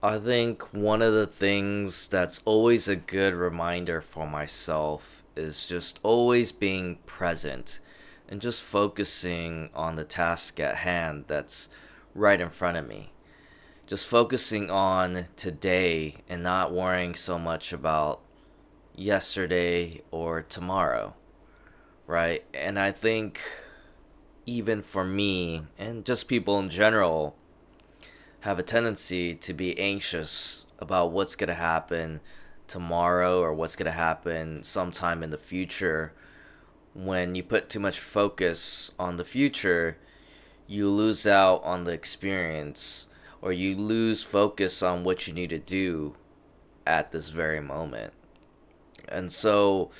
I think one of the things that's always a good reminder for myself is just always being present and just focusing on the task at hand that's right in front of me. Just focusing on today and not worrying so much about yesterday or tomorrow, right? And I think even for me and just people in general, have a tendency to be anxious about what's going to happen tomorrow or what's going to happen sometime in the future. When you put too much focus on the future, you lose out on the experience or you lose focus on what you need to do at this very moment. And so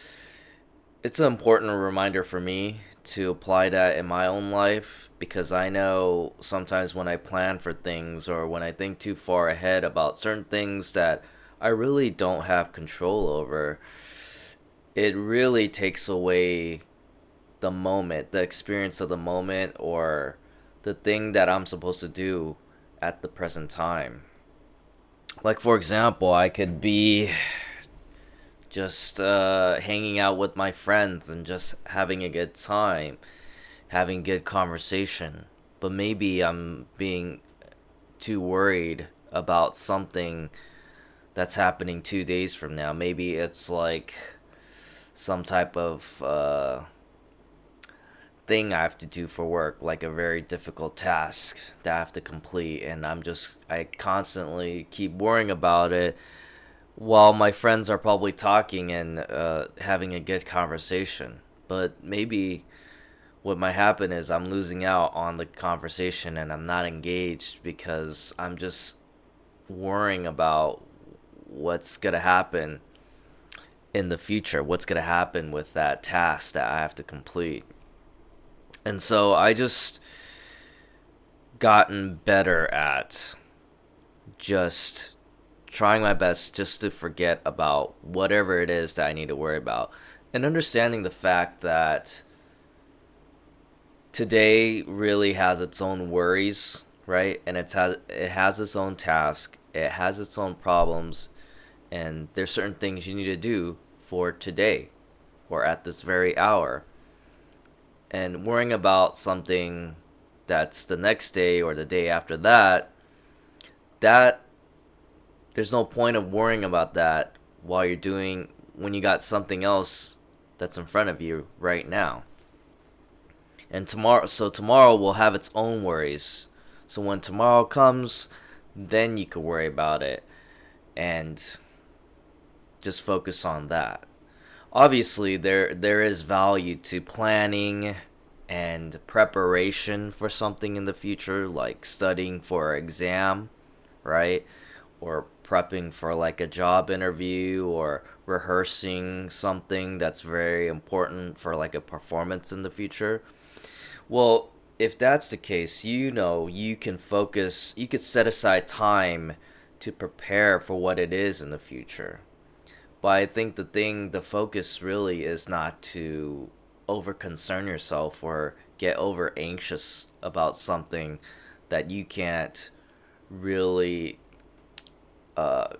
it's an important reminder for me to apply that in my own life because I know sometimes when I plan for things or when I think too far ahead about certain things that I really don't have control over, it really takes away the moment, the experience of the moment, or the thing that I'm supposed to do at the present time. Like, for example, I could be just hanging out with my friends and just having a good time, having good conversation. But maybe I'm being too worried about something that's happening 2 days from now. Maybe it's like some type of thing I have to do for work, like a very difficult task that I have to complete, and I constantly keep worrying about it while my friends are probably talking and having a good conversation. But maybe what might happen is I'm losing out on the conversation and I'm not engaged because I'm just worrying about what's going to happen in the future, what's going to happen with that task that I have to complete. And so I just gotten better at just trying my best just to forget about whatever it is that I need to worry about. And understanding the fact that today really has its own worries, right? And it has its own task, it has its own problems, and there's certain things you need to do for today or at this very hour. And worrying about something that's the next day or the day after that there's no point of worrying about that while you're doing when you got something else that's in front of you right now. And tomorrow will have its own worries. So when tomorrow comes, then you could worry about it and just focus on that. Obviously, there is value to planning and preparation for something in the future, like studying for an exam, right? Or prepping for like a job interview or rehearsing something that's very important for like a performance in the future. Well, if that's the case, you can focus, you could set aside time to prepare for what it is in the future. But I think the focus really is not to over concern yourself or get over anxious about something that you can't really uh,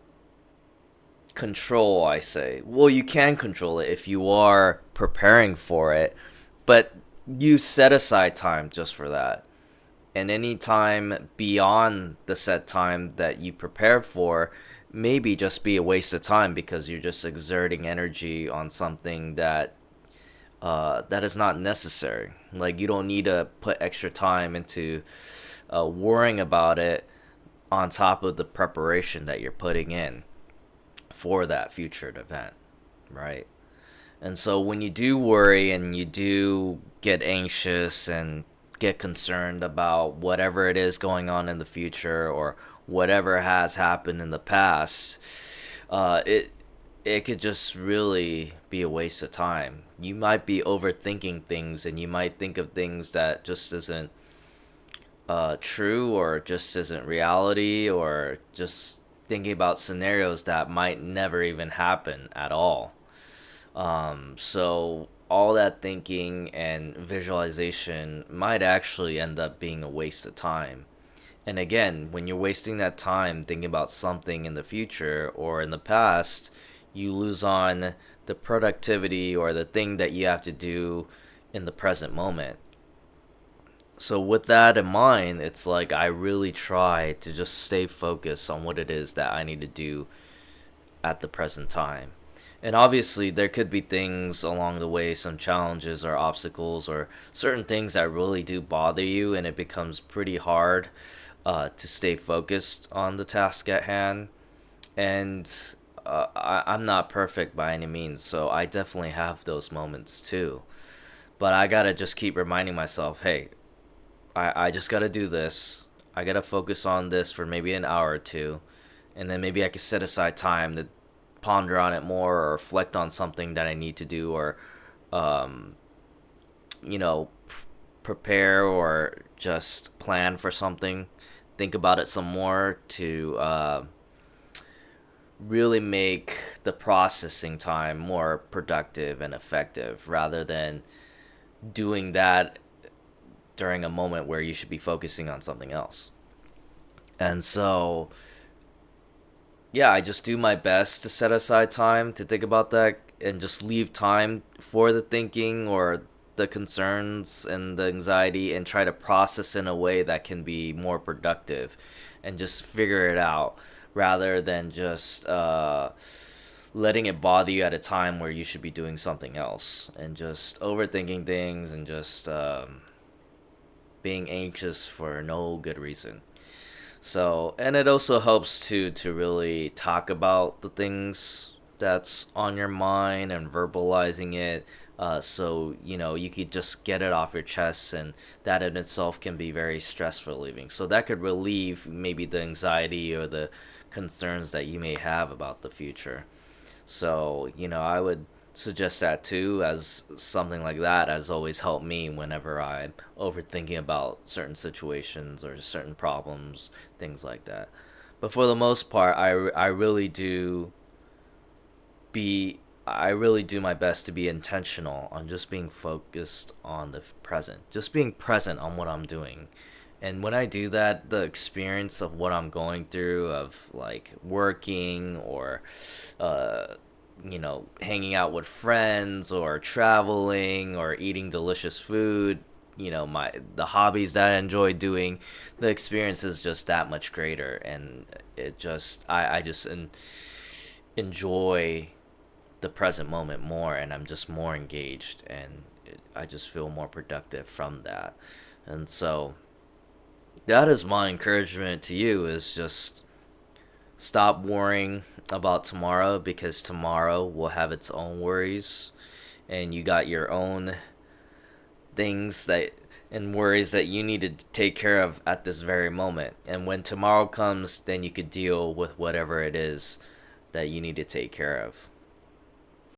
control, I say. Well, you can control it if you are preparing for it, but you set aside time just for that. And any time beyond the set time that you prepared for maybe just be a waste of time because you're just exerting energy on something that is not necessary. Like you don't need to put extra time into worrying about it on top of the preparation that you're putting in for that future event, right? And so when you do worry and you do get anxious and get concerned about whatever it is going on in the future or whatever has happened in the past, it could just really be a waste of time. You might be overthinking things and you might think of things that just isn't true or just isn't reality or just thinking about scenarios that might never even happen at all. So all that thinking and visualization might actually end up being a waste of time. And again, when you're wasting that time thinking about something in the future or in the past, you lose on the productivity or the thing that you have to do in the present moment. So, with that in mind, it's like I really try to just stay focused on what it is that I need to do at the present time. And obviously, there could be things along the way, some challenges or obstacles or certain things that really do bother you, and it becomes pretty hard to stay focused on the task at hand. And I'm not perfect by any means, so I definitely have those moments too. But I gotta just keep reminding myself, hey, I just gotta do this. I gotta focus on this for maybe an hour or two, and then maybe I could set aside time to ponder on it more or reflect on something that I need to do or, um, prepare or just plan for something. Think about it some more to really make the processing time more productive and effective rather than doing that during a moment where you should be focusing on something else. And so, yeah, I just do my best to set aside time to think about that and just leave time for the thinking or the concerns and the anxiety and try to process in a way that can be more productive and just figure it out rather than just letting it bother you at a time where you should be doing something else and just overthinking things and just being anxious for no good reason. So, and it also helps to really talk about the things that's on your mind and verbalizing it. So you could just get it off your chest, and that in itself can be very stress relieving. So that could relieve maybe the anxiety or the concerns that you may have about the future. So, I would suggest that too, as something like that has always helped me whenever I'm overthinking about certain situations or certain problems, things like that. But for the most part, be I really do my best to be intentional on just being focused on the present, just being present on what I'm doing. And when I do that, the experience of what I'm going through, of like working or uh, hanging out with friends or traveling or eating delicious food, my the hobbies that I enjoy doing, the experience is just that much greater, and I just enjoy the present moment more, and I'm just more engaged, and I just feel more productive from that. And so that is my encouragement to you, is just stop worrying about tomorrow, because tomorrow will have its own worries, and you got your own things that and worries that you need to take care of at this very moment. And when tomorrow comes, then you could deal with whatever it is that you need to take care of.